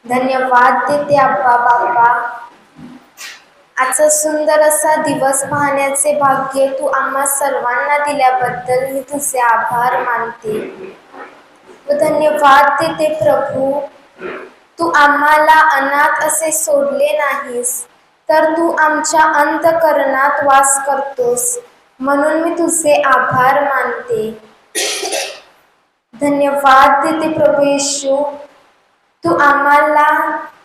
धन्यवाद देते अब्बा बाप्पा. आजचा सुंदर असा दिवस पाहण्याचे भाग्य तू आम्हा सर्वांना दिल्याबद्दल मी तुझे आभार मानते व धन्यवाद देते प्रभू. तू आम्हाला अनाथ असे सोडले नाहीस, तर तू आमच्या अंतःकरणात वास करतोस, म्हणून मी तुझे आभार मानते. धन्यवाद देते प्रभू येशू. तू आम्हाला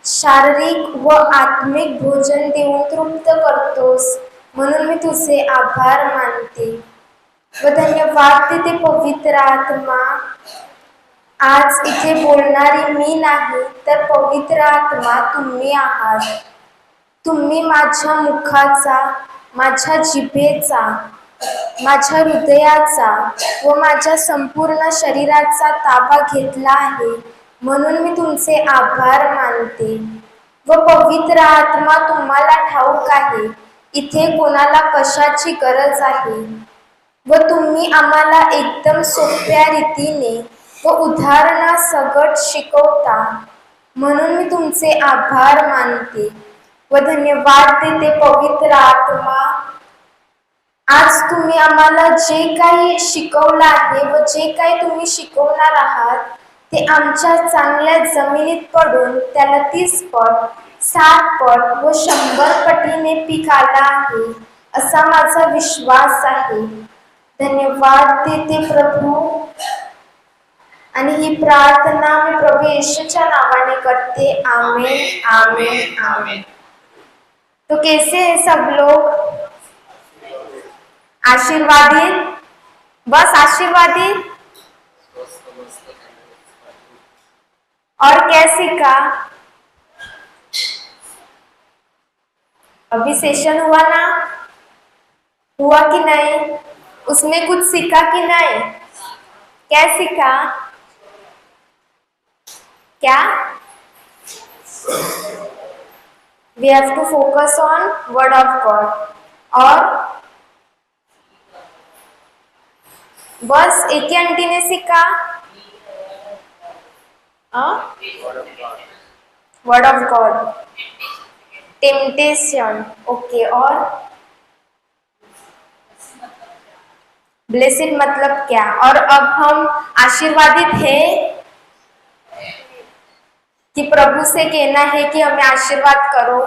शारीरिक व आत्मिक भोजन देऊन तृप्त करतोस, म्हणून मी तुझे आभार मानते व धन्यवाद देते पवित्र आत्मा. आज इथे बोलणारी मी नाही, तर पवित्र आत्मा तुम्ही आहात. तुम्ही माझ्या मुखाचा, माझ्या जिभेचा, माझ्या हृदयाचा व माझ्या संपूर्ण शरीराचा ताबा घेतला आहे, म्हणून मी तुमचे आभार मानते. व पवित्र आत्मा तुम्हाला ठाऊक आहे इथे कोणाला कशाची गरज आहे व तुम्ही आम्हाला एकदम सोप्या रीतीने व उदाहरणासकट शिकवता, म्हणून मी तुमचे आभार मानते व धन्यवाद देते पवित्र आत्मा. आज तुम्ही आम्हाला जे काही शिकवलं आहे व जे काही तुम्ही शिकवणार आहात ते आमच्या चांगल्या जमिनीत पडून त्याला 30 पट, 60 पट व 100 पटीने पीक आला आहे, असा माझा विश्वास आहे. धन्यवाद देते प्रभू. आणि ही प्रार्थना मी प्रभू येशूच्या नावाने करते. आमेन, आमेन, आमेन. तो कैसे हैं सब लोग? आशीर्वादित, बस आशीर्वादित. और क्या सीखा? अभी सेशन हुआ ना, हुआ कि नहीं? उसमें कुछ सीखा कि नहीं? क्या सीखा? क्या? We have to focus on word of God. और बस एक ही आंटी ने सीखा word of God. Temptation, okay. और ब्लेसिड मतलब क्या? और अब हम आशीर्वादित हैं कि प्रभु से कहना है कि हमें आशीर्वाद करो.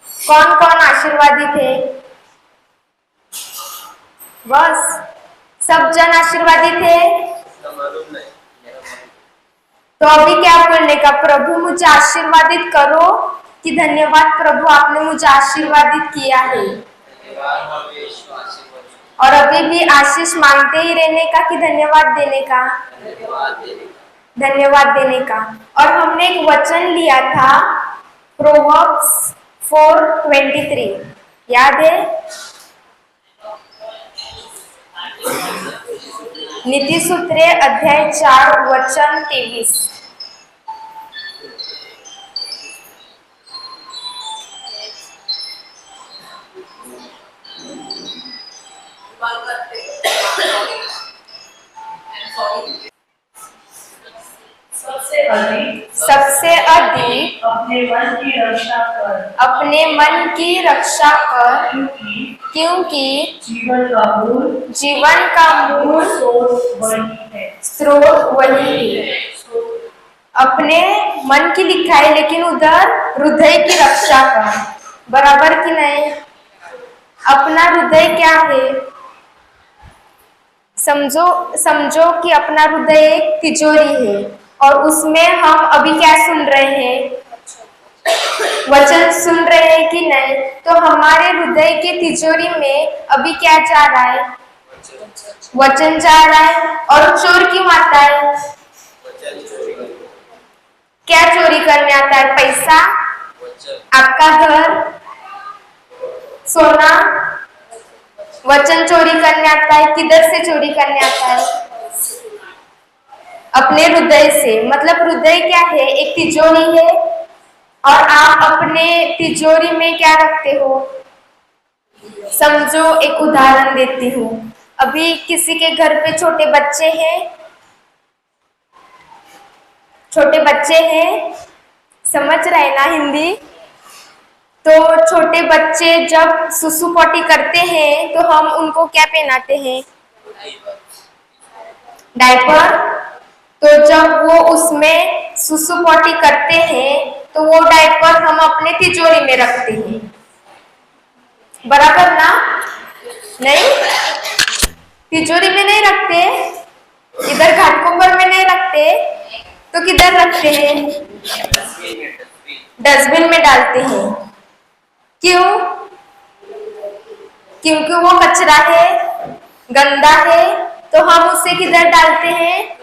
कौन कौन आशीर्वादित है? बस सब जन आशीर्वादित है. तो अभी क्या बोलने का? प्रभु मुझे आशीर्वादित करो कि धन्यवाद प्रभु आपने मुझे आशीर्वादित किया है. और अभी भी आशीष मांगते ही रहने का कि धन्यवाद देने का? धन्यवाद देने का. और हमने एक वचन लिया था प्रोवर्ब्स 4:23, याद है? नीति सूत्रे अध्याय 4 वचन 23. सबसे अधिक अपने मन की रक्षा कर, अपने मन की रक्षा कर, क्योंकि जीवन का मूल स्रोत वही है. अपने मन की लिखा है, लेकिन उधर हृदय की रक्षा कर. बराबर कि नहीं? अपना हृदय क्या है? समझो कि अपना हृदय एक तिजोरी है और उसमें हम अभी क्या सुन रहे हैं? वचन सुन रहे हैं कि नहीं? तो हमारे हृदय के तिजोरी में अभी क्या जा रहा है? वचन जा रहा है. और चोर क्यों आता है? क्या चोरी करने आता है? पैसा, आपका घर, सोना. वचन चोरी करने आता है. किधर से चोरी करने आता है? अपने हृदय से. मतलब हृदय क्या है? एक तिजोरी है और आप अपने तिजोरी में क्या रखते हो? समझो, एक उदाहरण देती हूँ. अभी किसी के घर पे छोटे बच्चे हैं, छोटे बच्चे हैं, समझ रहे ना हिंदी। तो छोटे बच्चे जब सुसु पोटी करते हैं तो हम उनको क्या पहनाते हैं? डायपर। तो जब वो उसमें सुसु पोटी करते हैं तो वो डायपर हम अपने तिजोरी में रखते हैं, बराबर ना? नहीं, तिजोरी में नहीं रखते, इधर घाटकोपर में नहीं रखते, तो किधर रखते हैं? डस्टबिन में डालते हैं। क्यों? क्योंकि वो कचरा है, गंदा है, तो हम उसे किधर डालते हैं?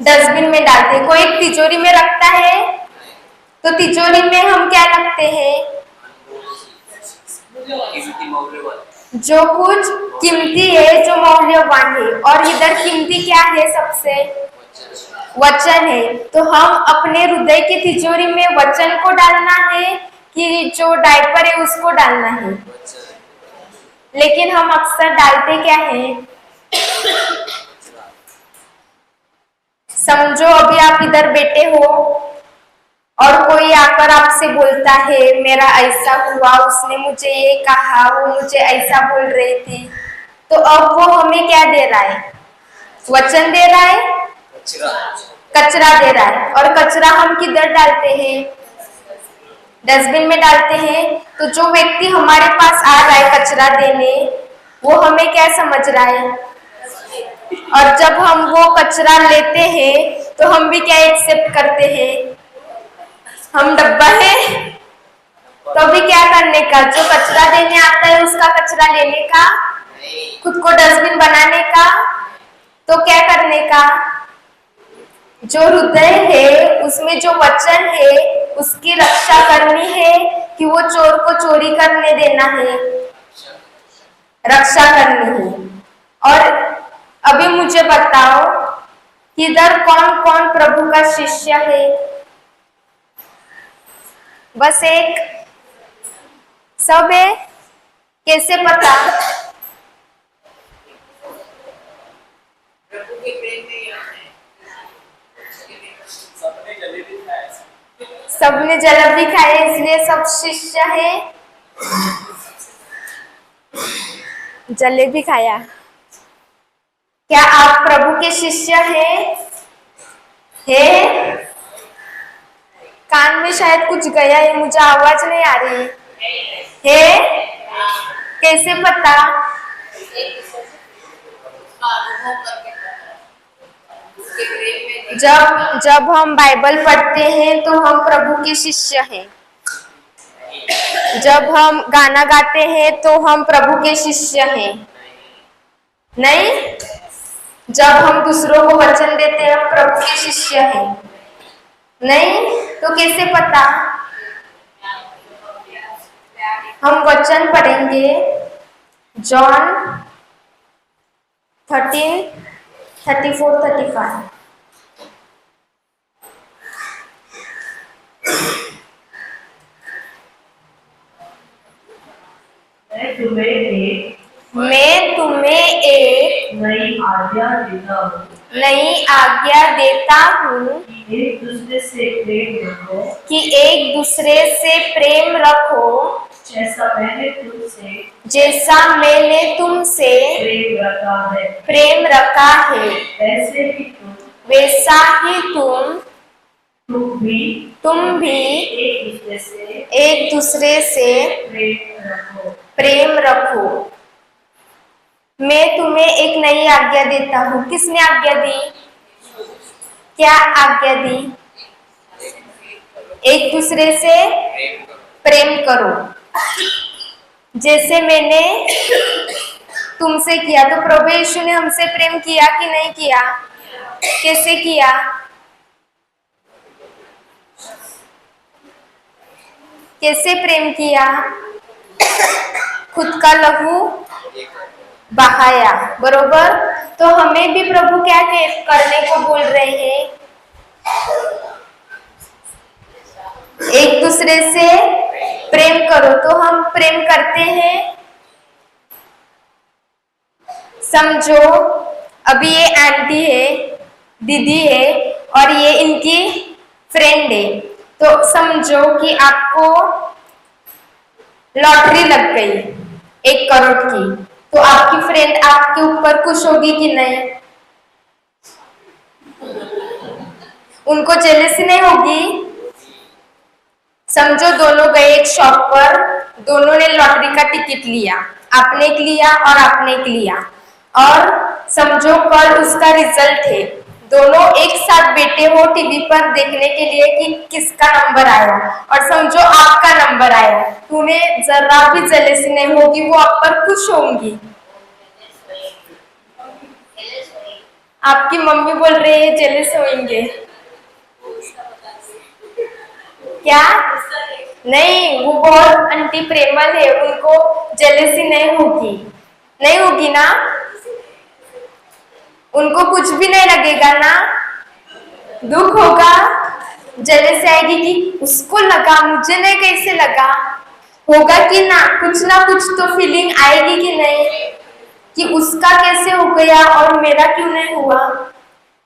डस्टबिन में डालते हैं। कोई तिजोरी में रखता है तो तिजोरी में हम क्या रखते हैं? जो कुछ कीमती है, जो मूल्यवान है। और इधर कीमती क्या है? सबसे वचन है। तो हम अपने हृदय की तिजोरी में वचन को डालना है कि जो डायपर है उसको डालना है? लेकिन हम अक्सर डालते क्या है? समझो अभी आप इधर बैठे हो और कोई आकर आपसे बोलता है मेरा ऐसा हुआ, उसने मुझे ये कहा, वो मुझे ऐसा बोल रही थी, तो अब वो हमें क्या दे रहा है? वचन दे रहा है? कचरा दे रहा है। और कचरा हम किधर डालते हैं? डस्टबिन में डालते हैं। तो जो व्यक्ति हमारे पास आ रहा है कचरा देने, वो हमें क्या समझ रहा है? और जब हम वो कचरा लेते हैं तो हम भी क्या एक्सेप्ट करते हैं? हम डब्बा है, तो भी क्या करने का? जो कचरा देने आता है उसका कचरा लेने का, खुद को डस्टबिन बनाने का, तो क्या करने का? जो हृदय है उसमें जो वचन है उसकी रक्षा करनी है कि वो चोर को चोरी करने देना है? रक्षा करनी है। और अभी मुझे बताओ कि इधर कौन कौन प्रभु का शिष्य है? बस एक? सब है? कैसे पता? सबने जलेबी खाए इसलिए सब शिष्य है। जलेबी खाया। क्या आप प्रभु के शिष्य हैं? है? कान में शायद कुछ गया है, मुझे आवाज नहीं आ रही है। कैसे पता? जब हम बाइबल पढ़ते हैं तो हम प्रभु के शिष्य हैं। जब हम गाना गाते हैं तो हम प्रभु के शिष्य हैं। नहीं? जब हम दूसरों को वचन देते हैं हम प्रभु के शिष्य हैं। नहीं? तो कैसे पता? हम वचन पढ़ेंगे जॉन 13:34-35। मैं तुम्हें एक नई आज्ञा देता हूँ कि एक दूसरे से प्रेम रखो, जैसा मैंने तुमसे प्रेम रखा है, वैसा ही तुम भी एक दूसरे से प्रेम रखो। मैं तुम्हें एक नई आज्ञा देता हूँ। किसने आज्ञा दी? क्या आज्ञा दी? एक दूसरे से प्रेम करो जैसे मैंने तुमसे किया। तो प्रभु यीशु ने हमसे प्रेम किया कि नहीं किया? कैसे किया? कैसे प्रेम किया? खुद का लहू बहाया, बरोबर। तो हमें भी प्रभु क्या करने को बोल रहे हैं? एक दूसरे से प्रेम करो। तो हम प्रेम करते हैं। समझो अभी ये आंटी है, दीदी है, और ये इनकी फ्रेंड है। तो समझो कि आपको लॉटरी लग गई 1 करोड़ की, तो आपकी फ्रेंड आपके ऊपर खुश होगी कि नहीं? उनको जेलसी नहीं होगी? समझो दोनों गए एक शॉप पर, दोनों ने लॉटरी का टिकट लिया, आपने एक लिया और आपने एक लिया, और समझो कल उसका रिजल्ट है। दोनों एक साथ बैठे हो टीवी पर देखने के लिए कि किसका नंबर आया, और समझो आपका नंबर आया, तो उन्हें जरा भी जेलसी नहीं होगी, वो आप पर खुश होंगी। आपकी मम्मी बोल रही है जेलस होंगे क्या? नहीं, वो बहुत आंटी प्रेमल है, उनको जेलसी नहीं होगी, नहीं होगी ना? उनको कुछ भी नहीं लगेगा ना? दुख होगा, जेलसी आएगी कि उसको लगा मुझे नहीं कैसे लगा, होगा कि ना कुछ तो फीलिंग आएगी कि नहीं, कि उसका कैसे हो गया और मेरा क्यों नहीं हुआ।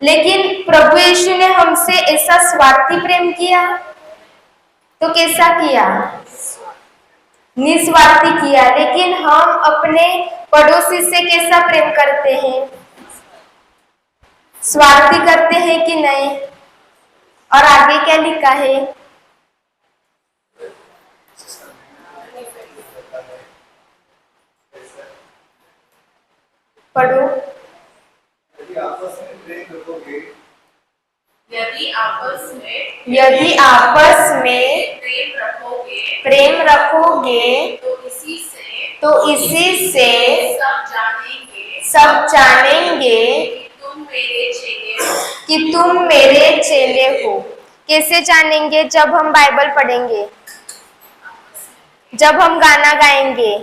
लेकिन प्रभु यीशु ने हमसे ऐसा स्वार्थी प्रेम किया, तो कैसा किया? निस्वार्थी किया। लेकिन हम अपने पड़ोसी से कैसा प्रेम करते हैं? स्वार्थी करते हैं कि नहीं? और आगे क्या लिखा है? पढ़ो। यदि आपस में प्रेम रखोगे यदि आपस में प्रेम रखोगे तो इसी से सब जानेंगे कि तुम मेरे चेले हो। कैसे जानेंगे? जब हम बाइबल पढ़ेंगे, जब हम गाना गाएंगे।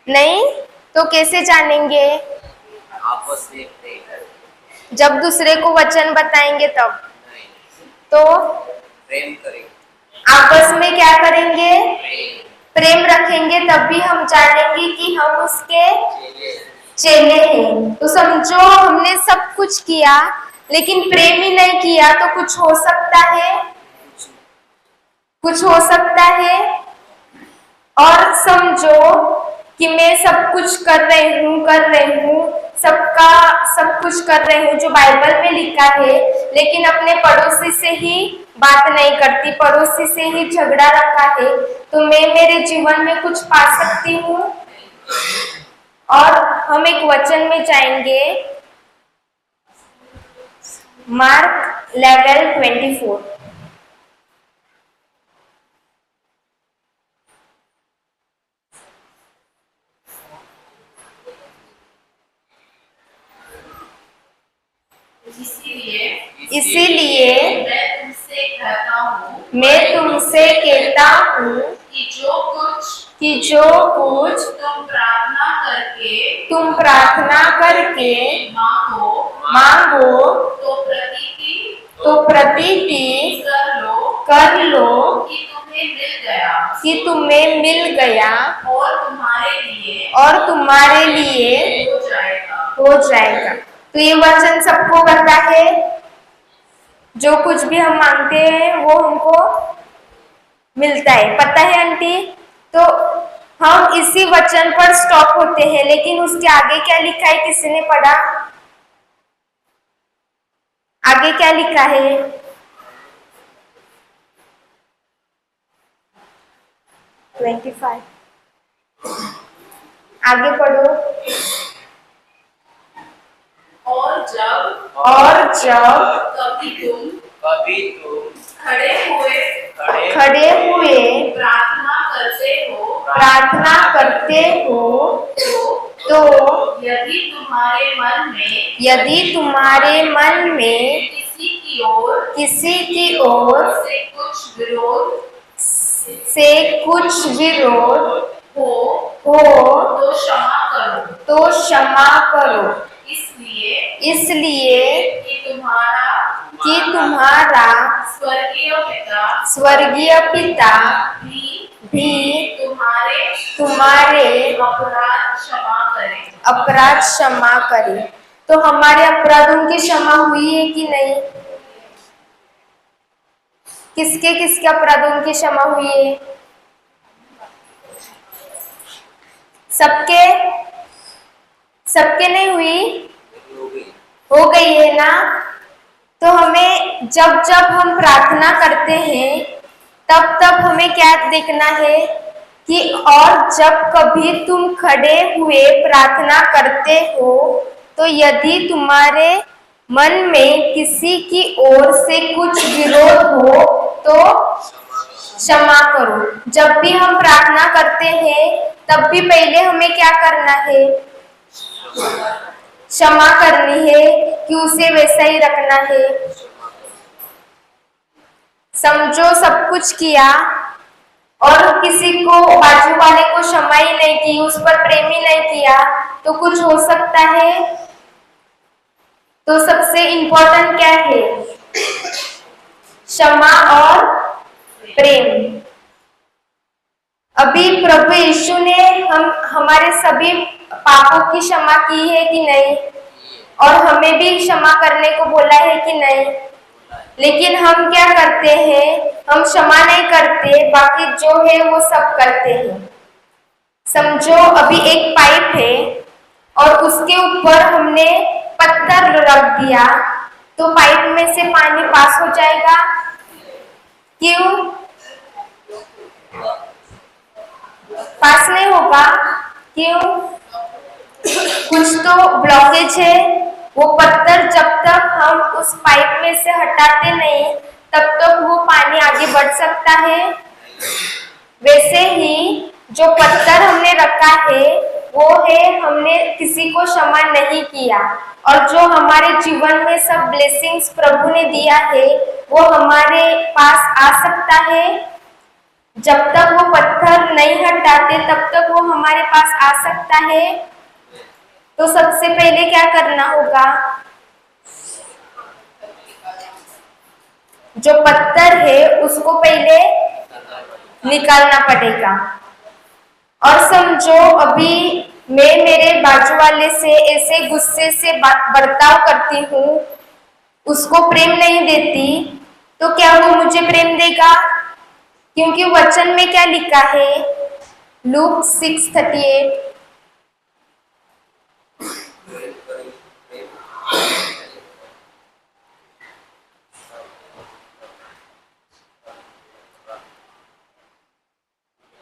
नहीं तो कैसे जानेंगे? आपस में प्रेम जब दूसरे को वचन बताएंगे तब। तो प्रेम करेंगे, आपस में क्या करेंगे? प्रेम रखेंगे, तब भी हम जानेंगे कि हम उसके चेले हैं। तो समझो हमने सब कुछ किया लेकिन प्रेम ही नहीं किया, तो कुछ हो सकता है? कुछ हो सकता है? और समझो कि मैं सब कुछ कर रही हूँ, सबका सब कुछ कर रही हूँ जो बाइबल में लिखा है, लेकिन अपने पड़ोसी से ही बात नहीं करती, पड़ोसी से ही झगड़ा रखा है, तो मैं मेरे जीवन में कुछ पा सकती हूँ? और हम एक वचन में जाएंगे, मार्क 11:24। इसीलिए मैं तुमसे कहता हूँ कि जो कुछ तुम प्रार्थना करके मांगो तो प्रतीति कर लो कि तुम्हें मिल गया और तुम्हारे लिए हो जाएगा। तो ये वचन सबको पता है, जो कुछ भी हम मांगते हैं वो हमको मिलता है, पता है आंटी? तो हम इसी वचन पर स्टॉप होते हैं, लेकिन उसके आगे क्या लिखा है? किसी ने पढ़ा? आगे क्या लिखा है? 25। आगे पढ़ो। और जब कभी तुम खड़े हुए प्रार्थना करते हो तो यदि तुम्हारे मन में किसी की ओर से कुछ विरोध हो हो तो क्षमा करो, इसलिए कि तुम्हारा स्वर्गीय पिता भी तुम्हारे अपराध क्षमा करे। अपराध क्षमा करे। तो हमारे अपराधों की क्षमा हुई है कि नहीं? किसके किसके अपराधों की क्षमा हुई है? सबके? सबके नहीं हुई? हो गई है ना? तो हमें जब जब हम प्रार्थना करते हैं तब तब हमें क्या देखना है कि और जब कभी तुम खड़े हुए प्रार्थना करते हो तो यदि तुम्हारे मन में किसी की ओर से कुछ विरोध हो तो क्षमा करो। जब भी हम प्रार्थना करते हैं तब भी पहले हमें क्या करना है? क्षमा करनी है कि उसे वैसा ही रखना है। समझो सब कुछ किया और किसी को बाजू वाले को क्षमा ही नहीं की, उस पर प्रेम ही नहीं किया तो कुछ हो सकता है? तो सबसे इम्पोर्टेंट क्या है? क्षमा और प्रेम। अभी प्रभु यीशु ने हमारे सभी पापों की क्षमा की है कि नहीं? और हमें भी क्षमा करने को बोला है कि नहीं? लेकिन हम क्या करते हैं? हम क्षमा नहीं करते, बाकी जो है वो सब करते हैं। समझो अभी एक पाइप है और उसके ऊपर हमने पत्थर रख दिया तो पाइप में से पानी पास हो जाएगा? क्यों? पास नहीं होगा। क्यों? कुछ तो ब्लॉकेज है। वो पत्थर जब तक हम उस पाइप में से हटाते नहीं तब तक वो पानी आगे बढ़ सकता है। वैसे ही जो पत्थर हमने रखा है वो है हमने किसी को क्षमा नहीं किया, और जो हमारे जीवन में सब ब्लेसिंग्स प्रभु ने दिया है वो हमारे पास आ सकता है। जब तक वो पत्थर नहीं हटाते तब तक वो हमारे पास आ सकता है। तो सबसे पहले क्या करना होगा? जो पत्थर है उसको पहले निकालना पड़ेगा। और समझो अभी मैं मेरे बाजू वाले से ऐसे गुस्से से बर्ताव करती हूँ, उसको प्रेम नहीं देती, तो क्या वो मुझे प्रेम देगा? क्योंकि वचन में क्या लिखा है? लूक 6:38।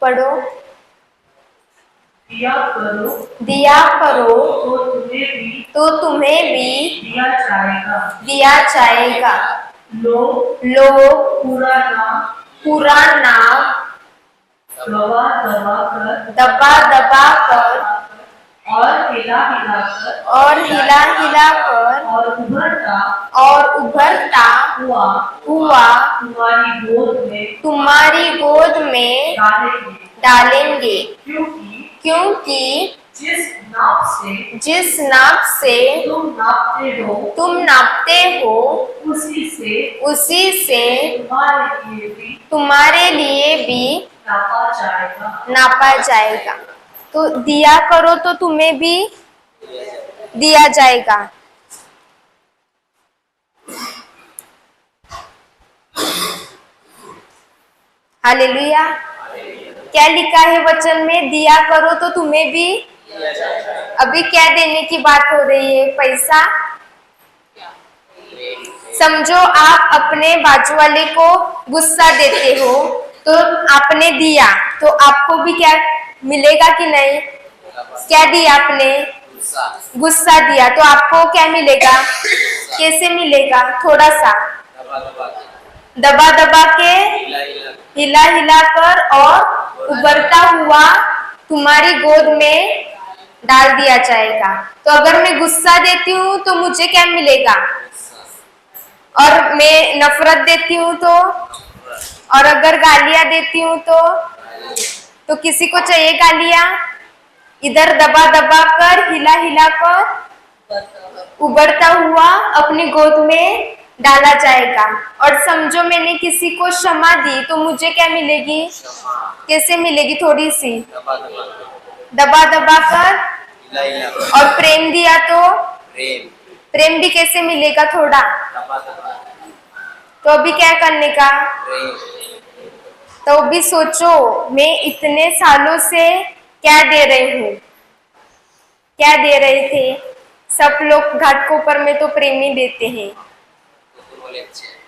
पढ़ो। दिया करो दिया करो तो तुम्हें भी दिया जाएगा। दिया जाएगा। लो लो पूरा ना दबा दबा कर और हिला हिला कर और उभरता हुआ तुम्हारी गोद में डालेंगे। क्योंकि जिस नाप से तुम नापते हो उसी से तुम्हारे लिए भी नापा जाएगा। तो दिया करो तो तुम्हें भी दिया जाएगा। हालेलुया। क्या लिखा है वचन में? दिया करो तो तुम्हें भी। अभी क्या देने की बात हो रही है? पैसा? समझो आप अपने बाजू वाले को गुस्सा देते हो तो आपने दिया तो आपको भी क्या मिलेगा कि नहीं? क्या दिया आपने? गुस्सा दिया तो आपको क्या मिलेगा? कैसे मिलेगा? थोड़ा सा दबा दबा के, हिला हिला कर और उभरता हुआ तुम्हारी गोद में डाल दिया जाएगा। तो अगर मैं गुस्सा देती हूँ तो मुझे क्या मिलेगा? और मैं नफरत देती हूँ तो, और अगर गालियां देती हूँ तो किसी को चाहिए गालियां? इधर दबा दबा कर, हिला हिला कर उभरता हुआ अपनी गोद में डाला जाएगा। और समझो मैंने किसी को क्षमा दी तो मुझे क्या मिलेगी? कैसे मिलेगी? थोड़ी सी दबा दबा कर। और प्रेम दिया तो प्रेम भी कैसे मिलेगा थोड़ा? तो अभी क्या करने का? तो अभी सोचो, मैं इतने सालों से क्या दे रही हूँ, क्या दे रहे थे? सब लोग घाटकोपर में तो प्रेम ही देते हैं,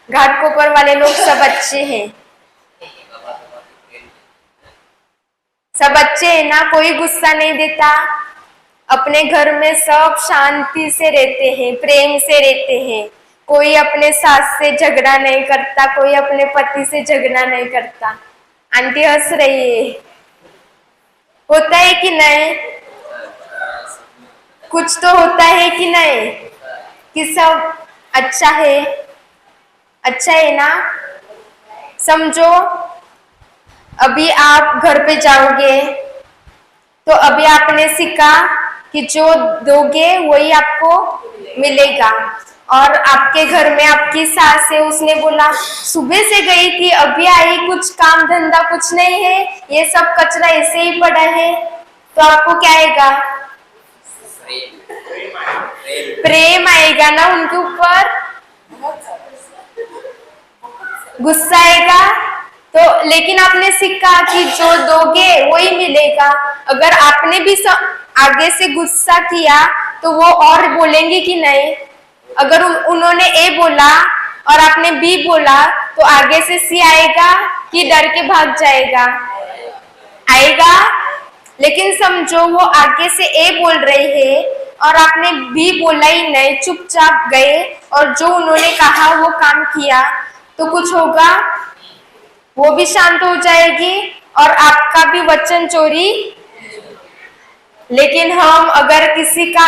घाटकोपर वाले लोग सब अच्छे हैं, सब अच्छे हैं ना, कोई गुस्सा नहीं देता, अपने घर में सब शांति से रहते हैं, प्रेम से रहते हैं, कोई अपने सास से झगड़ा नहीं करता, कोई अपने पति से झगड़ा नहीं करता। आंटी हंस रही है, होता है कि नहीं? कुछ तो होता है कि नहीं, कि सब अच्छा है, अच्छा है ना? समझो, अभी आप घर पे जाओगे तो अभी आपने सीखा कि जो दोगे वही आपको मिलेगा, और आपके घर में आपकी सास है, उसने बोला सुबह से गई थी अभी आई, कुछ काम धंधा कुछ नहीं है, ये सब कचरा ऐसे ही पड़ा है, तो आपको क्या आएगा? प्रेम आएगा ना उनके ऊपर, गुस्सा आएगा? तो लेकिन आपने सीखा कि जो दोगे वही मिलेगा। अगर आपने भी आगे से गुस्सा किया तो वो और बोलेंगे कि नहीं? अगर उन्होंने ए बोला और आपने बी बोला तो आगे से सी आएगा कि डर के भाग जाएगा? आएगा। लेकिन समझो वो आगे से ए बोल रही है और आपने बी बोला ही नहीं, चुपचाप गए और जो उन्होंने कहा वो काम किया, तो कुछ होगा? वो भी शांत हो जाएगी और आपका भी वचन चोरी। लेकिन हम अगर किसी का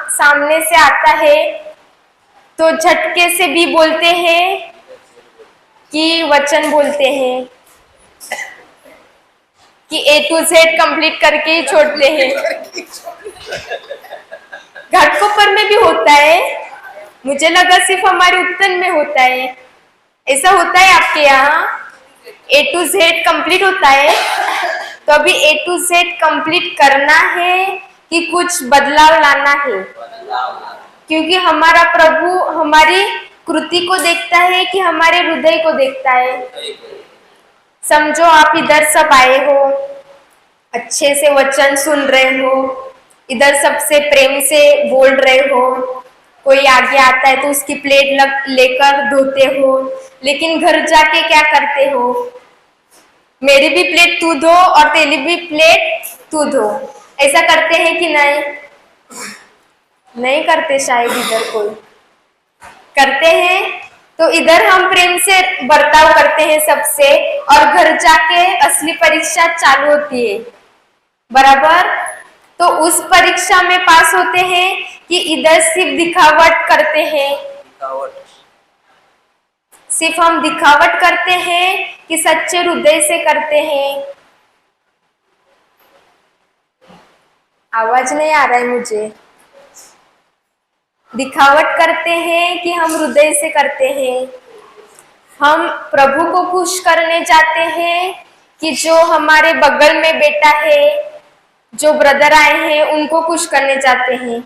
सामने से आता है तो झटके से भी बोलते हैं कि वचन बोलते हैं कि A to Z कंप्लीट करके ही छोड़ते हैं। घाटकोपर में भी होता है, मुझे लगा सिर्फ हमारे उत्तन में होता है। ऐसा होता है आपके यहाँ? A to Z कंप्लीट होता है? तो अभी A to Z कंप्लीट करना है कि कुछ बदलाव लाना है? क्योंकि हमारा प्रभु हमारी कृति को देखता है कि हमारे हृदय को देखता है। समझो आप इधर सब आए हो, अच्छे से वचन सुन रहे हो, इधर सबसे प्रेम से बोल रहे हो, कोई आगे आता है तो उसकी प्लेट लेकर धोते हो, लेकिन घर जाके क्या करते हो? मेरी भी प्लेट तू धो और तेरी भी प्लेट तू धो, ऐसा करते हैं कि नहीं? नहीं करते शायद, इधर कोई करते हैं। तो इधर हम प्रेम से बर्ताव करते हैं सबसे, और घर जाके असली परीक्षा चालू होती है, बराबर? तो उस परीक्षा में पास होते हैं कि इधर सिर्फ दिखावट करते हैं? सिर्फ हम दिखावट करते हैं कि सच्चे हृदय से करते हैं? आवाज नहीं आ रहा है मुझे। दिखावट करते हैं कि हम हृदय से करते हैं? हम प्रभु को खुश करने जाते हैं कि जो हमारे बगल में बेटा है, जो ब्रदर आए हैं, उनको खुश करने जाते हैं?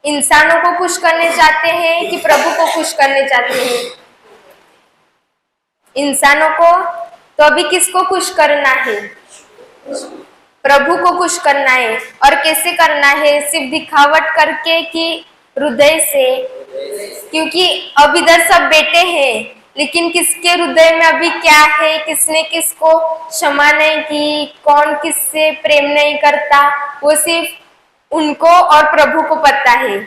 इंसानों को खुश करने जाते हैं कि प्रभु को खुश करने जाते हैं? इंसानों को। तो अभी किसको खुश करना है? प्रभु को खुश करना है। और कैसे करना है? सिर्फ दिखावट करके कि हृदय से? क्योंकि अब इधर सब बेटे हैं, लेकिन किसके हृदय में अभी क्या है, किसने किसको क्षमा नहीं की, कौन किससे प्रेम नहीं करता, वो सिर्फ उनको और प्रभु को पता है,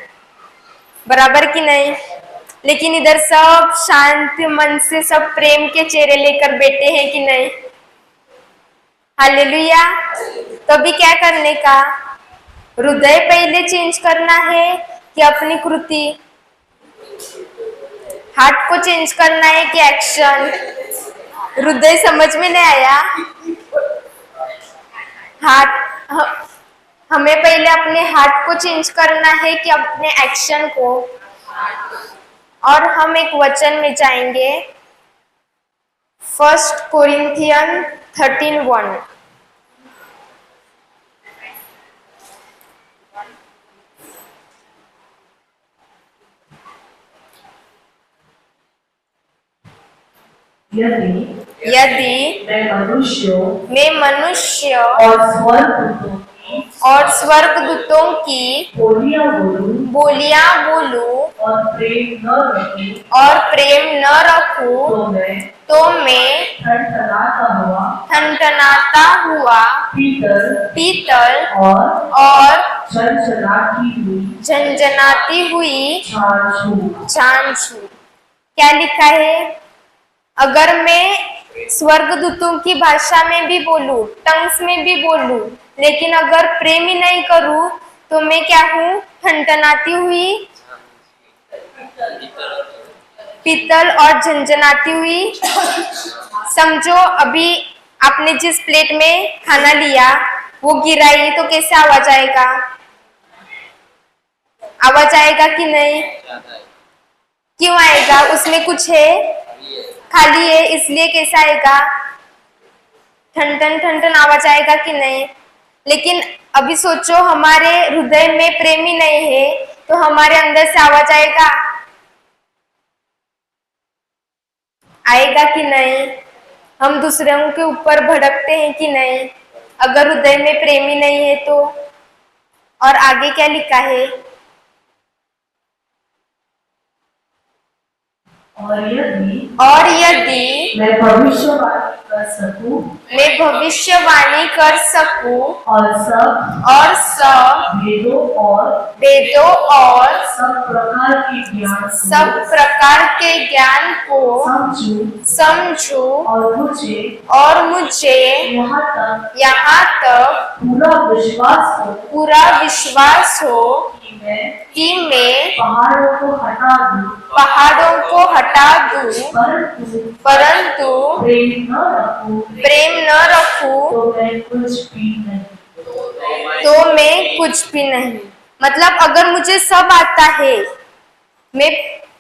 बराबर कि नहीं? लेकिन इधर सब शांत मन से सब प्रेम के चेहरे लेकर बैठे हैं कि नहीं? हालेलुया। तो अभी क्या करने का? हृदय पहले चेंज करना है कि अपनी कृति? हार्ट को चेंज करना है कि एक्शन? हृदय समझ में नहीं आया? हार्ट, हमें पहले अपने हार्ट को चेंज करना है कि अपने एक्शन को? और हम एक वचन में जाएंगे, 1 कोरिन्थियन 13:1। यदि यदि मैं मनुष्य और स्वर्गदूतों की बोलियां बोलूं और प्रेम न रखूं तो मैं ठनठनाता हुआ पीतल और झंझनाती हुई छान छू। क्या लिखा है? अगर मैं स्वर्गदूतों की भाषा में भी बोलूं, टंग्स में भी बोलूं, लेकिन अगर प्रेम ही नहीं करूं तो मैं क्या हूं? ठनठनाती हुई पीतल और झंझनाती हुई। समझो अभी आपने जिस प्लेट में खाना लिया वो गिराई तो कैसे आवाज आएगा? आवाज आएगा कि नहीं? क्यों आएगा? उसमें कुछ है? खाली है, इसलिए कैसा आएगा? ठन ठन आवाज आएगा कि नहीं? लेकिन अभी सोचो हमारे हृदय में प्रेम ही नहीं है तो हमारे अंदर से आवाज आएगा? आएगा कि नहीं? हम दूसरों के ऊपर भड़कते हैं कि नहीं अगर हृदय में प्रेम ही नहीं है तो? और आगे क्या लिखा है? और यदि मैं भविष्यवाणी कर सकूं और सब वेदों और सब प्रकार के ज्ञान को समझूं और मुझे यहाँ तक पूरा विश्वास हो कि मैं पहाड़ों को हटा दूं परंतु प्रेम न रखूं तो मैं कुछ भी नहीं। मतलब अगर मुझे सब आता है, मैं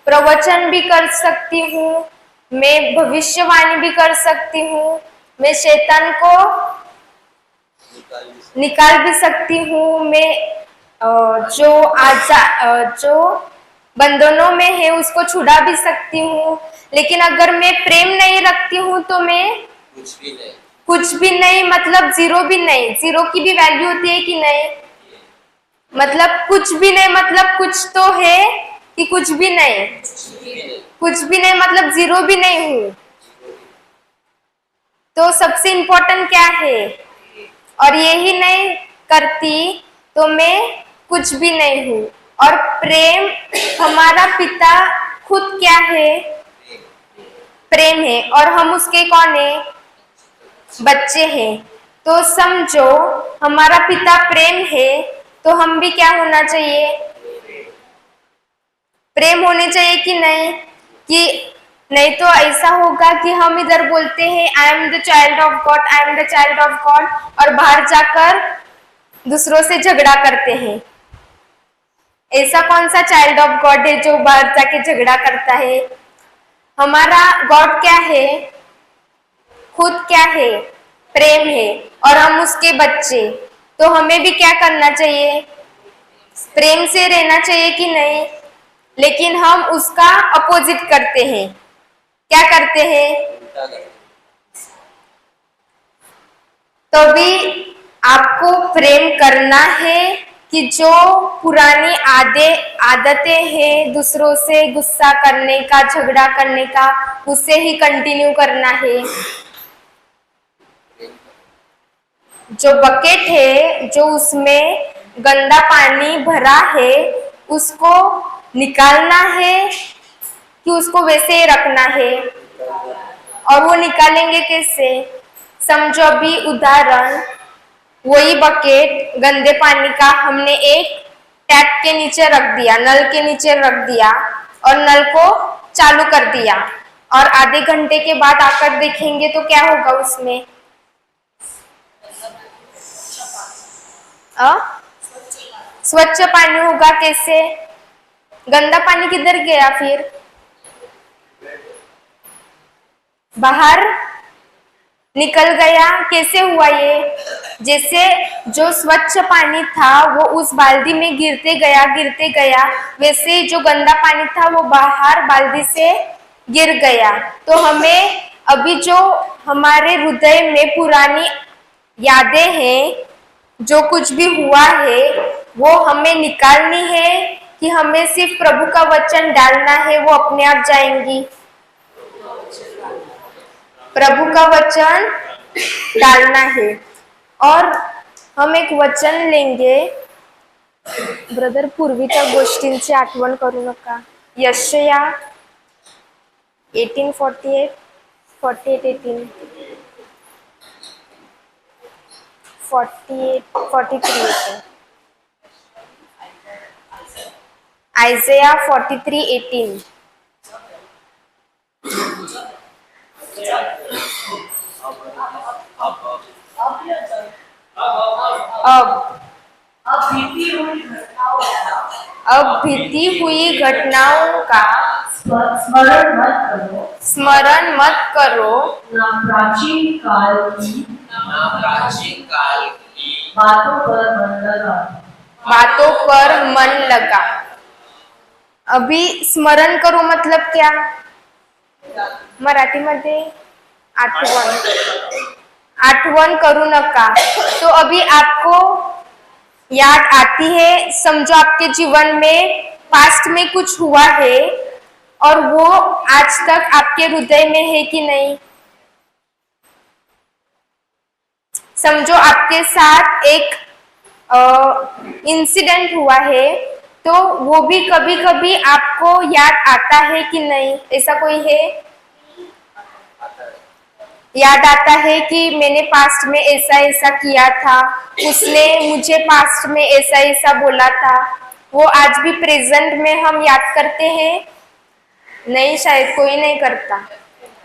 प्रवचन भी कर सकती हूँ, मैं भविष्यवाणी भी कर सकती हूँ, मैं शैतान को निकाल भी सकती हूँ, मैं जो बंधनों में है उसको छुड़ा भी सकती हूँ, लेकिन अगर मैं प्रेम नहीं रखती हूँ तो मैं कुछ भी नहीं। मतलब जीरो भी नहीं। जीरो की भी वैल्यू होती है कि नहीं? मतलब कुछ भी नहीं मतलब कुछ तो है कि कुछ भी नहीं? कुछ भी नहीं मतलब जीरो भी नहीं हूँ। तो सबसे इम्पोर्टेंट क्या है? और यही नहीं करती तो मैं कुछ भी नहीं हूँ। और प्रेम, हमारा पिता खुद क्या है? प्रेम है और हम उसके कौन है? बच्चे हैं। तो समझो हमारा पिता प्रेम है तो हम भी क्या होना चाहिए? प्रेम होने चाहिए कि नहीं? कि नहीं तो ऐसा होगा कि हम इधर बोलते हैं I am the child of God, I am the child of God, और बाहर जाकर दूसरों से झगड़ा करते हैं। ऐसा कौन सा चाइल्ड ऑफ गॉड है जो बाहर जाके झगड़ा करता है? हमारा गॉड क्या है? खुद क्या है? प्रेम है और हम उसके बच्चे। तो हमें भी क्या करना चाहिए? प्रेम से रहना चाहिए कि नहीं? लेकिन हम उसका अपोजिट करते हैं। क्या करते हैं? तो भी आपको प्रेम करना है कि जो पुरानी आदतें हैं दूसरों से गुस्सा करने का, झगड़ा करने का, उसे ही कंटिन्यू करना है। जो बकेट है, जो उसमें गंदा पानी भरा है, उसको निकालना है कि उसको वैसे ही रखना है? और वो निकालेंगे कैसे? समझो अभी उदाहरण, वही बकेट गंदे पानी का हमने एक टैप के नीचे रख दिया, नल के नीचे रख दिया और नल को चालू कर दिया, और आधे घंटे के बाद आकर देखेंगे तो क्या होगा उसमें? स्वच्छ पानी होगा। कैसे? गंदा पानी किधर गया? फिर बाहर निकल गया। कैसे हुआ ये? जैसे जो स्वच्छ पानी था वो उस बाल्टी में गिरते गया, वैसे जो गंदा पानी था वो बाहर बाल्टी से गिर गया। तो हमें अभी जो हमारे हृदय में पुरानी यादें हैं, जो कुछ भी हुआ है वो हमें निकालनी है कि हमें सिर्फ प्रभु का वचन डालना है, वो अपने आप जाएंगी? प्रभु का वचन डालना है। और हम एक वचन लेंगे, ब्रदर पूर्वीच्या गोष्टींची आठवण करू नका। यशया 18:48 48:18 43 Isaiah 43:18 अब बीती हुई घटनाओं का स्मरण मत करो, ना प्राचीन काल की बातों पर मन लगा। अभी स्मरण करो मतलब क्या? मराठीमध्ये आठवण करू नका। तो अभी आपको याद आती है, समझो आपके जीवन में पास्ट में कुछ हुआ है और वो आज तक आपके हृदय में है कि नहीं? समझो आपके साथ एक इंसिडेंट हुआ है, तो वो भी कभी कभी आपको याद आता है कि नहीं? ऐसा कोई है? याद आता है कि मैंने पास्ट में ऐसा ऐसा किया था, उसने मुझे पास्ट में ऐसा ऐसा बोला था। वो आज भी प्रेजेंट में हम याद करते हैं? नहीं, शायद कोई नहीं करता।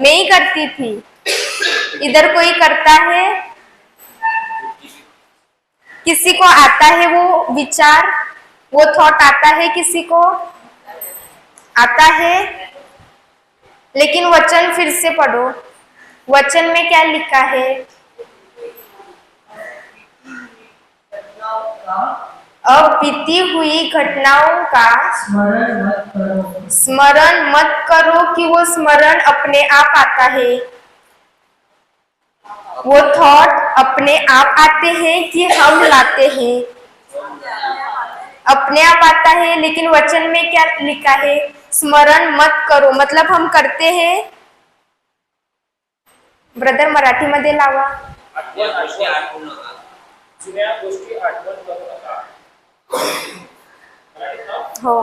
मैं ही करती थी। इधर कोई करता है? किसी को आता है वो विचार, वो थॉट आता है? किसी को आता है? लेकिन वचन फिर से पढ़ो, वचन में क्या लिखा है? अब बीती हुई घटनाओं का स्मरण मत करो कि वो स्मरण अपने आप आता है, वो थॉट अपने आप आते हैं कि हम लाते हैं? अपने आप आता है। लेकिन वचन में क्या लिखा है? स्मरण मत करो, मतलब हम करते हैं। ब्रदर मराठीमध्ये लावा। जुन्या गोष्टी आठवण करू नका। हो,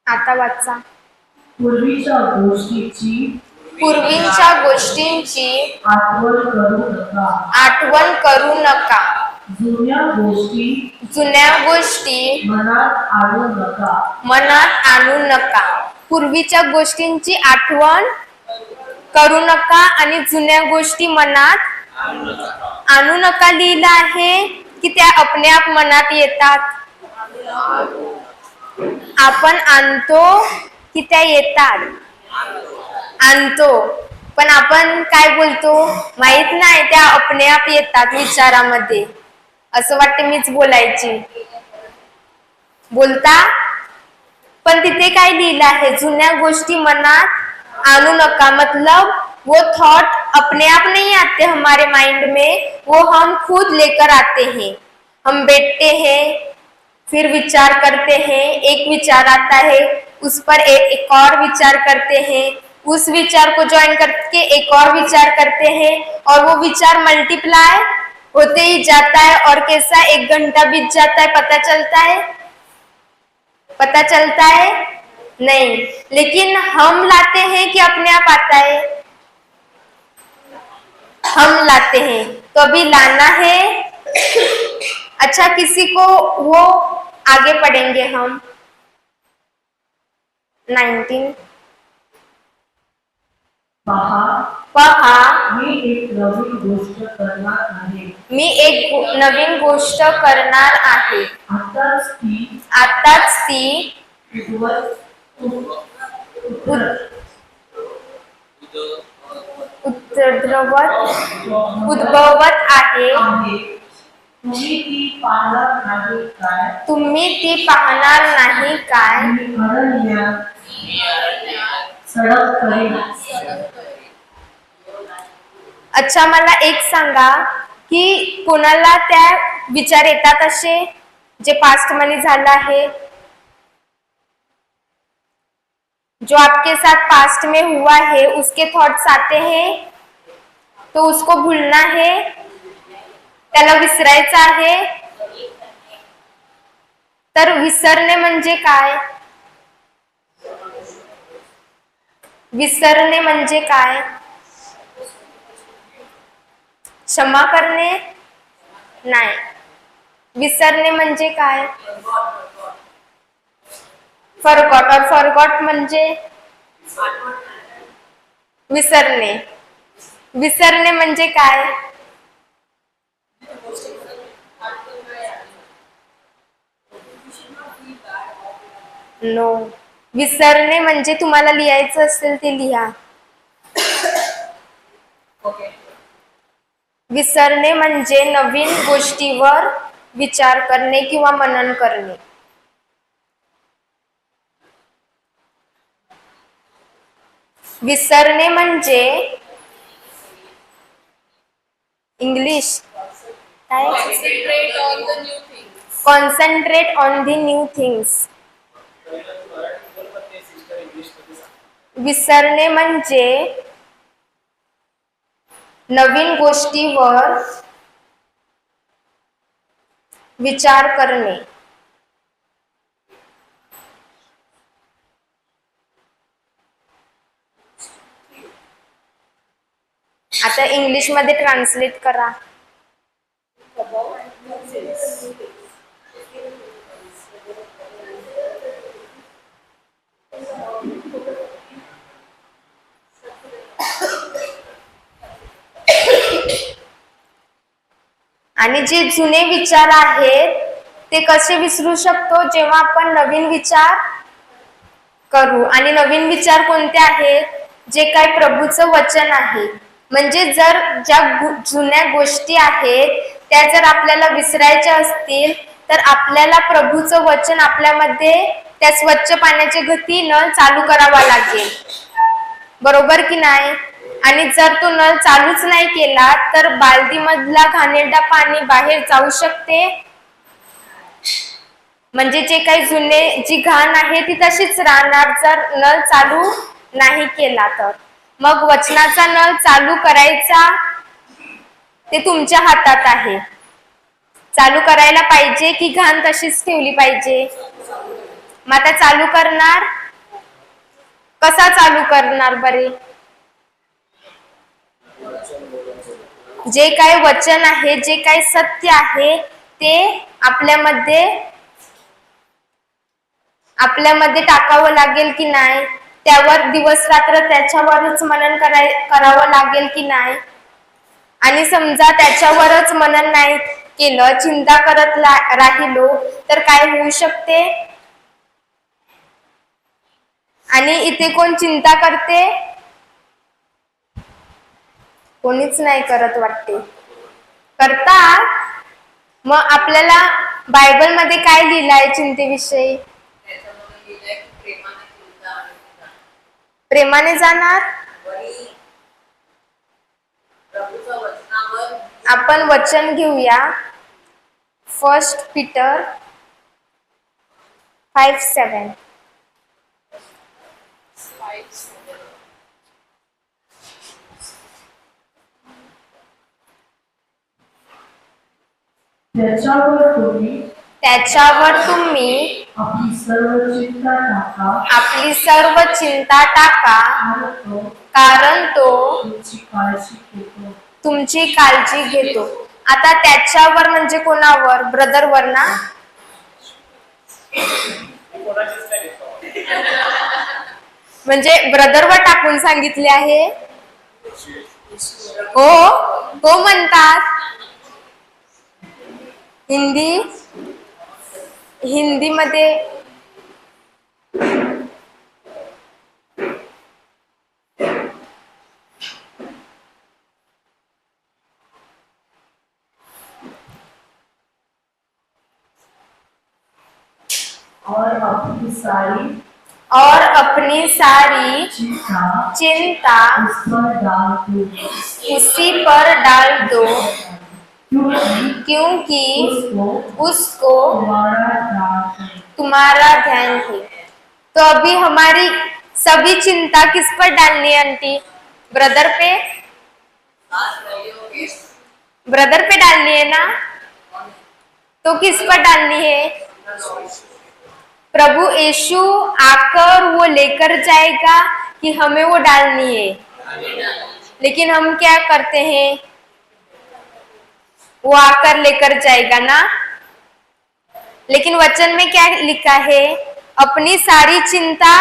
आता वाचा। पूर्वीच्या गोष्टींची आठवण करू नका। करू नका। जुन्या गोष्टी मनात आणू नका। पूर्वीच्या गोष्टींची आठवण करू नका आणि जुन्या गोष्टी मनात आणू नका लिहिलं आहे की त्या अपने आप मनात येतात? आपण आणतो की त्या येतात? आणतो, पण आपण काय बोलतो माहित नाही, त्या अपने आप येतात विचारामध्ये। असं वाटतं मीच बोलायची, बोलता, पण तिथे काय लिहिलं आहे? जुन्या गोष्टी मनात आणू नका, मतलब वो थॉट अपने आप नहीं आते हमारे माइंड में, वो हम खुद लेकर आते हैं। हम बैठते हैं, फिर विचार करते हैं, एक विचार आता है, उस पर एक और विचार करते हैं, उस विचार को ज्वाइन करके एक और विचार करते हैं, और वो विचार मल्टीप्लाई होते ही जाता है। और कैसा 1 घंटा बीत जाता है, पता चलता है? पता चलता है नहीं। लेकिन हम लाते हैं कि अपने आप आता है? हम लाते हैं। तो अभी लाना है। अच्छा, किसी को वो आगे पढ़ेंगे हम 19। पहा, मी एक नवीन गोष्ट करणार आहे। आताच ती उद्भवत आहे तुम्ही ती पाहणार नाही काय तुम्ही ती पाहणार नाही काय मी अरण्यात सडक करेन अच्छा मला एक सांगा की कोणाला त्या विचार येतात असे जे पास्ट मध्ये झालं आहे जो आपके साथ पास्ट में हुआ है उसके थॉट्स आते हैं तो उसको भूलना है त्याला विसरायचं आहे तर विसरणे म्हणजे काय विसरणे म्हणजे काय क्षमा करणे नाही विसरणे म्हणजे काय फॉरगॉट म्हणजे विसरणे विसरणे म्हणजे काय नो विसरणे म्हणजे तुम्हाला लिहायचं असेल ते लिहा विसरणे म्हणजे नवीन गोष्टीवर विचार करणे किंवा मनन करणे विसरणे म्हणजे इंग्लिश काय concentrate on the new things विसरणे म्हणजे नवीन गोष्टीवर विचार करणे आता इंग्लिश मध्ये ट्रान्सलेट करा आणि जे जुने विचार आहेत ते कसे विसरू शकतो जेव्हा आपण नवीन विचार करू आणि नवीन विचार कोणते आहेत जे काय प्रभूचं वचन आहे म्हणजे जर ज्या जुन्या गोष्टी आहेत त्या जर आपल्याला विसरायच्या असतील तर आपल्याला प्रभूचं वचन आपल्यामध्ये त्या स्वच्छ पाण्याची गती नळ चालू करावा लागेल बरोबर की नाही आणि जर तो नळ चालूच नाही केला तर बालदीमधला घाणेरडा पाणी बाहेर जाऊ शकते म्हणजे जे काही जुने जी घाण आहे ती तशीच राहणार जर नळ चालू नाही केला तर मग वचनाचा नळ चालू करायचा ते तुमच्या हातात आहे चालू करायला पाहिजे की घाण तशीच ठेवली पाहिजे मग आता चालू करणार कसा चालू करणार बरे जे काय वचन आहे जे काय सत्य आहे ते आपल्यामध्ये टाकावं लागेल की नाही त्यावर दिवस रात्र त्याच्यावरच मनन करावं लागेल की नाही आणि समजा त्याच्यावरच मनन नाही केलं चिंता करत राहिलो तर काय होऊ शकते आणि इथे कोण चिंता करते कोणीच नाही करत वाटते करतात मग आपल्याला बायबल मध्ये काय लिहिलंय चिंतेविषयी प्रेमाने जाणार आपण वचन घेऊया 1 पीटर 5:7 त्याच्यावर तुम्ही आपली सर्व चिंता टाका कारण तो तुमची काळजी घेतो आता त्याच्यावर म्हणजे कोणावर ब्रदरवर ना म्हणजे ब्रदरवर टाकून सांगितले आहे हो हो म्हणतात हिंदी मध्ये और अपनी सारी और अपनी सारी चिंता चिंता उस पर डाल दो, उसी पर डाल दो, क्योंकि क्योंकि उसको तुम्हारा ध्यान है। तुम्हारा ध्यान है। तो अभी हमारी सभी चिंता किस पर डालनी है आंटी? ब्रदर पे, ब्रदर पे डालनी है ना? तो किस पर डालनी है? प्रभु यीशु आकर वो लेकर जाएगा कि हमें वो डालनी है? लेकिन हम क्या करते हैं? वो आकर लेकर जाएगा ना। लेकिन वचन में क्या लिखा है? अपनी सारी चिंता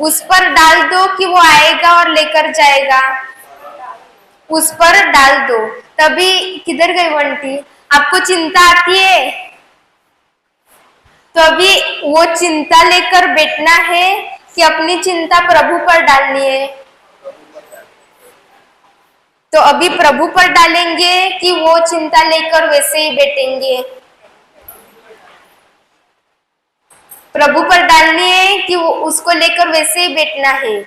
उस पर डाल दो कि वो आएगा और लेकर जाएगा। उस पर डाल दो। तभी किधर गई बंटी? आपको चिंता आती है तो अभी वो चिंता लेकर बैठना है कि अपनी चिंता प्रभु पर डालनी है? तो अभी प्रभु पर डालेंगे कि वो चिंता लेकर वैसे ही बैठेंगे? प्रभु पर डालनी है कि वो उसको लेकर वैसे ही बैठना है?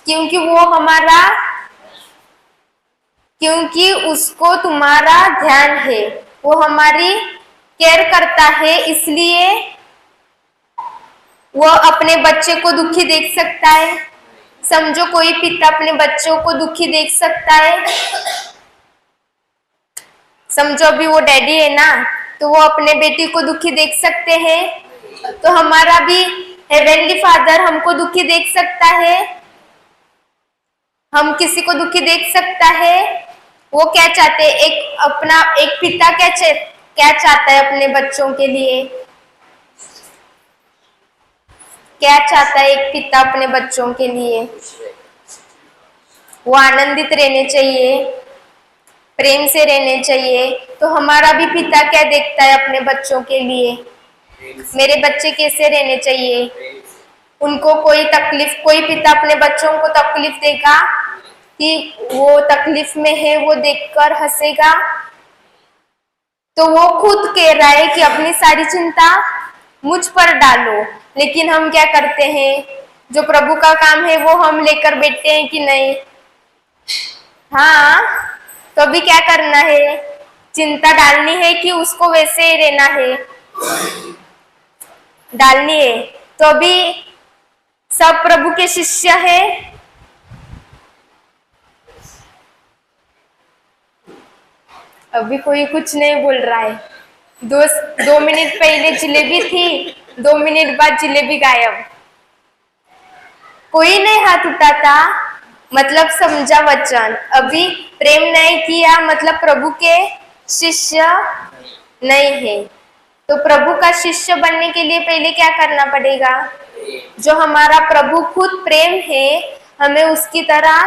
क्योंकि वो हमारा, क्योंकि उसको तुम्हारा ध्यान है, वो हमारी केयर करता है, इसलिए वो अपने बच्चे को दुखी देख सकता है। समझो कोई पिता अपने बच्चों को दुखी देख सकता है। समझो अभी वो डैडी है ना, तो वो अपने बेटी को दुखी देख सकते हैं। तो हमारा भी हेवेनली फादर हमको दुखी देख सकता है? हम किसी को दुखी देख सकता है? वो क्या चाहते हैं? एक पिता क्या चाहता है अपने बच्चों के लिए? क्या चाहता है एक पिता अपने बच्चों के लिए? वो आनंदित रहने चाहिए, प्रेम से रहने चाहिए। तो हमारा भी पिता क्या देखता है अपने बच्चों के लिए? मेरे बच्चे कैसे रहने चाहिए? उनको कोई तकलीफ, कोई पिता अपने बच्चों को तकलीफ देगा कि वो तकलीफ में है, वो देखकर हंसेगा? तो वो खुद कह रहा है कि अपनी सारी चिंता मुझ पर डालो। लेकिन हम क्या करते हैं? जो प्रभु का काम है वो हम लेकर बैठते हैं कि नहीं? हाँ, तो अभी क्या करना है? चिंता डालनी है कि उसको वैसे ही रहना है? डालनी है। तो अभी सब प्रभु के शिष्य है। अभी कोई कुछ नहीं बोल रहा है। 2 मिनट पहले जिलेबी थी, 2 मिनट बाद जिलेबी गायब। कोई नहीं हाथ उठाता, मतलब समझा वचन। अभी प्रेम नहीं किया मतलब प्रभु के शिष्य नहीं है। तो प्रभु का शिष्य बनने के लिए पहले क्या करना पड़ेगा? जो हमारा प्रभु खुद प्रेम है, हमें उसकी तरह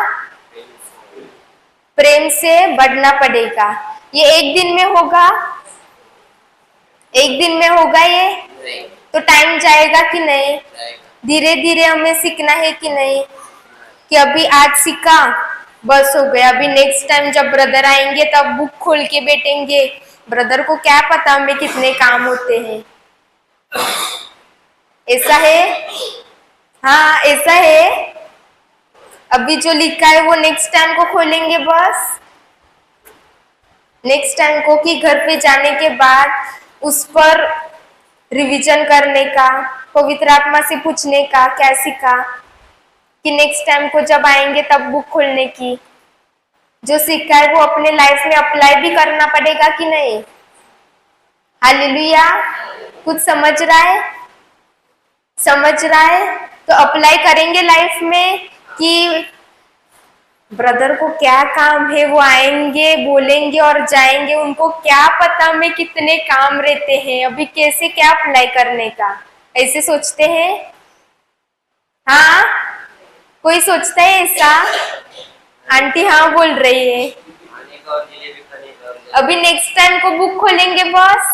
प्रेम से बढ़ना पड़ेगा। ये एक दिन में होगा? एक दिन में होगा ये? तो टाइम जाएगा कि नहीं? धीरे धीरे हमें सीखना है कि नहीं? कि अभी आज सीखा बस हो गया, अभी नेक्स्ट टाइम जब ब्रदर आएंगे तब बुक खोल के बैठेंगे। ब्रदर को क्या पता हमें कितने काम होते हैं? ऐसा है? हाँ ऐसा है। अभी जो लिखा है वो नेक्स्ट टाइम को खोलेंगे बस। नेक्स्ट टाइम को कि घर पे जाने के बाद उस पर रिवीजन करने का, पवित्र आत्मा से पूछने का क्या सीखा, कि नेक्स्ट टाइम को जब आएंगे तब बुक खोलने की। जो सीखा है वो अपने लाइफ में अप्लाई भी करना पड़ेगा कि नहीं? हालेलुया। कुछ समझ रहा है? समझ रहा है? तो अप्लाई करेंगे लाइफ में कि ब्रदर को क्या काम है, वो आएंगे बोलेंगे और जाएंगे, उनको क्या पता में कितने काम रहते हैं, अभी कैसे क्या अप्लाई करने का, ऐसे सोचते हैं? हाँ, कोई सोचता है ऐसा? आंटी हाँ बोल रही है। अभी नेक्स्ट टाइम को बुक खोलेंगे बस,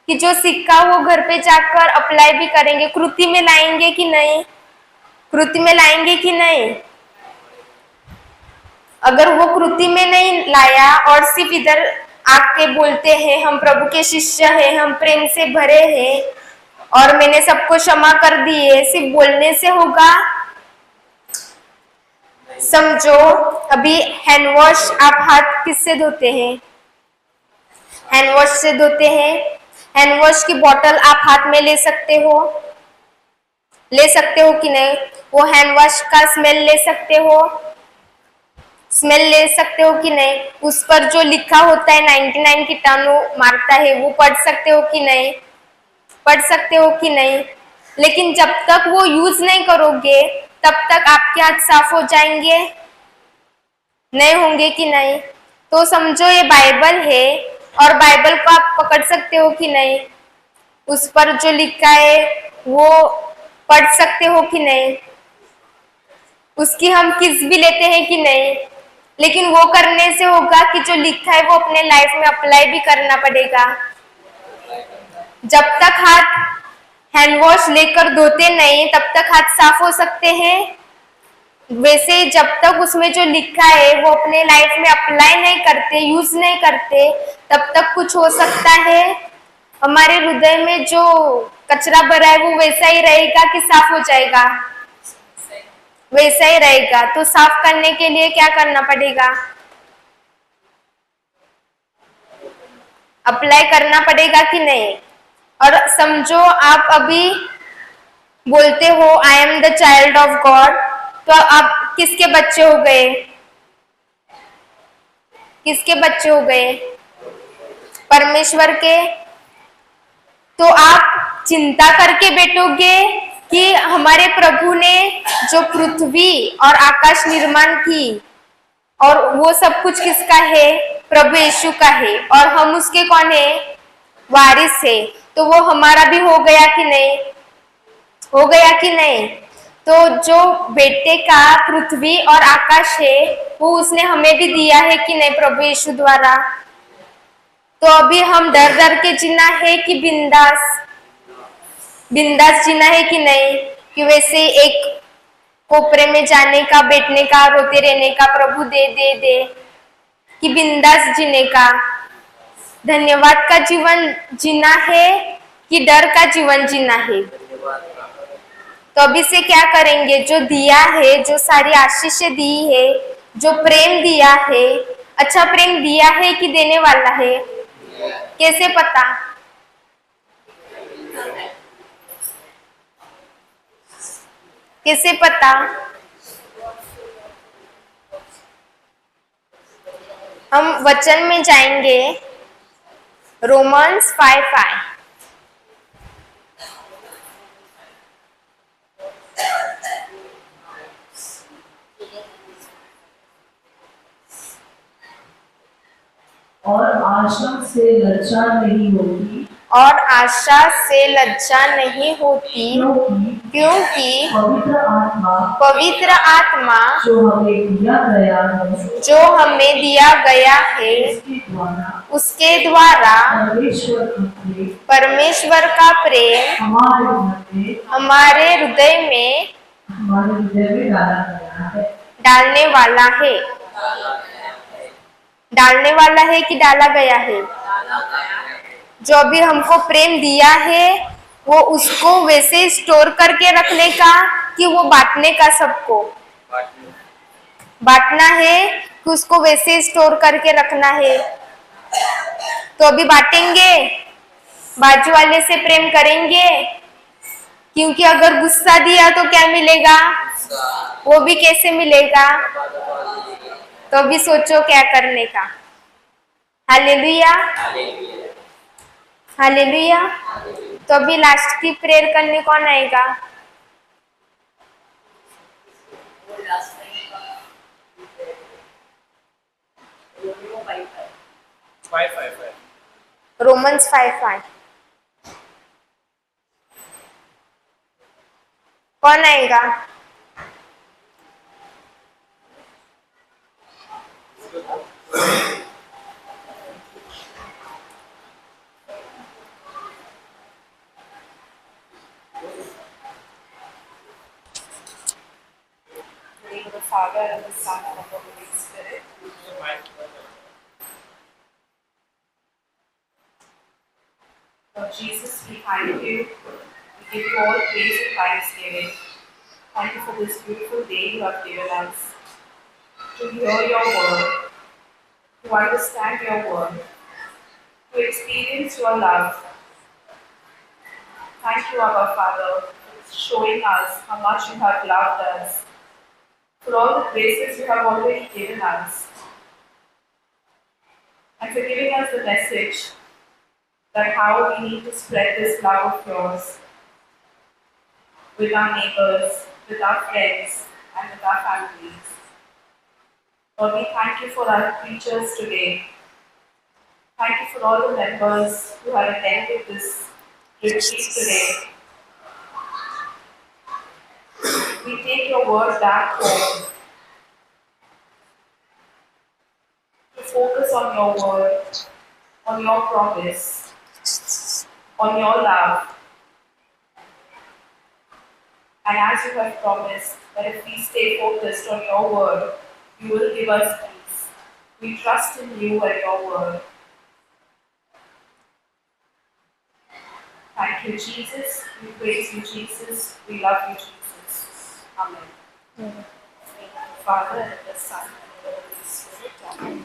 कि जो सीखा वो घर पे जाकर अप्लाई भी करेंगे, कृति में लाएंगे कि नहीं? कृति में लाएंगे कि नहीं? अगर वो कृति में नहीं लाया और सिर्फ इधर आके बोलते हैं हम प्रभु के शिष्य हैं, हम प्रेम से भरे हैं और मैंने सबको क्षमा कर दिए, सिर्फ बोलने से होगा? समझो, अभी हैंड वॉश आप हाथ किससे धोते हैं? हैंड वॉश से धोते हैं। हैंड वॉश की बोतल आप हाथ में ले सकते हो? ले सकते हो कि नहीं? वो हैंड वॉश का स्मेल ले सकते हो? स्मेल ले सकते हो कि नहीं? उस पर जो लिखा होता है 99 कीटाणु मारता है, वो पढ़ सकते हो कि नहीं? पढ़ सकते हो कि नहीं? लेकिन जब तक वो यूज नहीं करोगे तब तक आपके हाथ साफ हो जाएंगे? नहीं होंगे कि नहीं? तो समझो ये बाइबल है और बाइबल को आप पकड़ सकते हो कि नहीं? उस पर जो लिखा है वो पढ़ सकते हो कि नहीं? उसकी हम किस भी लेते हैं कि नहीं? लेकिन वो करने से होगा कि जो लिखा है वो अपने लाइफ में अप्लाई भी करना पड़ेगा। जब तक हाथ हैंड वॉश लेकर धोते नहीं तब तक हाथ साफ हो सकते हैं। वैसे जब तक उसमें जो लिखा है वो अपने लाइफ में अप्लाई नहीं करते, यूज नहीं करते, तब तक कुछ हो सकता है। हमारे हृदय में जो कचरा भरा है वो वैसा ही रहेगा कि साफ हो जाएगा? वैसा ही रहेगा। तो साफ करने के लिए क्या करना पड़ेगा? अप्लाई करना पड़ेगा कि नहीं? और समझो आप अभी बोलते हो I am the child of God, तो आप किसके बच्चे हो गए? किसके बच्चे हो गए? परमेश्वर के। तो आप चिंता करके बैठोगे कि हमारे प्रभु ने जो पृथ्वी और आकाश निर्माण की और वो सब कुछ किसका है? प्रभु यीशु का है और हम उसके कौन है? वारिस है। तो वो हमारा भी हो गया कि नहीं? हो गया कि नहीं? तो जो बेटे का पृथ्वी और आकाश है वो उसने हमें भी दिया है कि नहीं? प्रभु यीशु द्वारा। तो अभी हम डर डर के जीना है कि बिंदास बिंदास जीना है कि नहीं? कि वैसे एक कोपरे में जाने का, बैठने का, रोते रहने का, प्रभु दे दे दे, कि बिंदास जीने का, धन्यवाद का जीवन जीना है कि डर का जीवन जीना है? तो अभी से क्या करेंगे? जो दिया है, जो सारी आशीषें दी है, जो प्रेम दिया है, अच्छा प्रेम दिया है कि देने वाला है? कैसे पता? कैसे पता? हम वचन में जाएंगे, रोमन्स 5:5। और आशा से लज्जा नहीं होती, और आशा से लज्जा नहीं होती, क्योंकि पवित्र आत्मा जो हमें दिया गया है, जो हमें दिया गया है उसके द्वारा परमेश्वर का प्रेम हमारे हृदय में डालने वाला है। डालने वाला है कि डाला गया है? जो अभी हमको प्रेम दिया है वो उसको वैसे स्टोर करके रखने का कि वो बांटने का? सबको बांटना है कि उसको वैसे स्टोर करके रखना है? तो अभी बांटेंगे, बाजू वाले से प्रेम करेंगे, क्योंकि अगर गुस्सा दिया तो क्या मिलेगा? वो भी कैसे मिलेगा? तो अभी सोचो क्या करने का। Hallelujah, hallelujah. तो अभी लास्ट की प्रेयर करने कौन आएगा? रोमन्स 5:5 कौन आएगा? Father and the Son and the Holy Spirit. Lord Jesus, we thank you. We give you all praise and thanksgiving. Thank you for this beautiful day you have given us to hear your word, to understand your word, to experience your love. Thank you, our Father, for showing us how much you have loved us, for all the graces you have already given us, and for giving us the message that how we need to spread this love of yours with our neighbors, with our friends, and with our families. Lord, we thank you for our preachers today. Thank you for all the members who have attended this retreat today. We take your word back home to focus on your word, on your promise, on your love. And as you have promised that if we stay focused on your word, you will give us peace. We trust in you and your word. Thank you, Jesus. We praise you, Jesus. We love you, Jesus. Amen. Father, and the Son, and the Holy Spirit. Amen.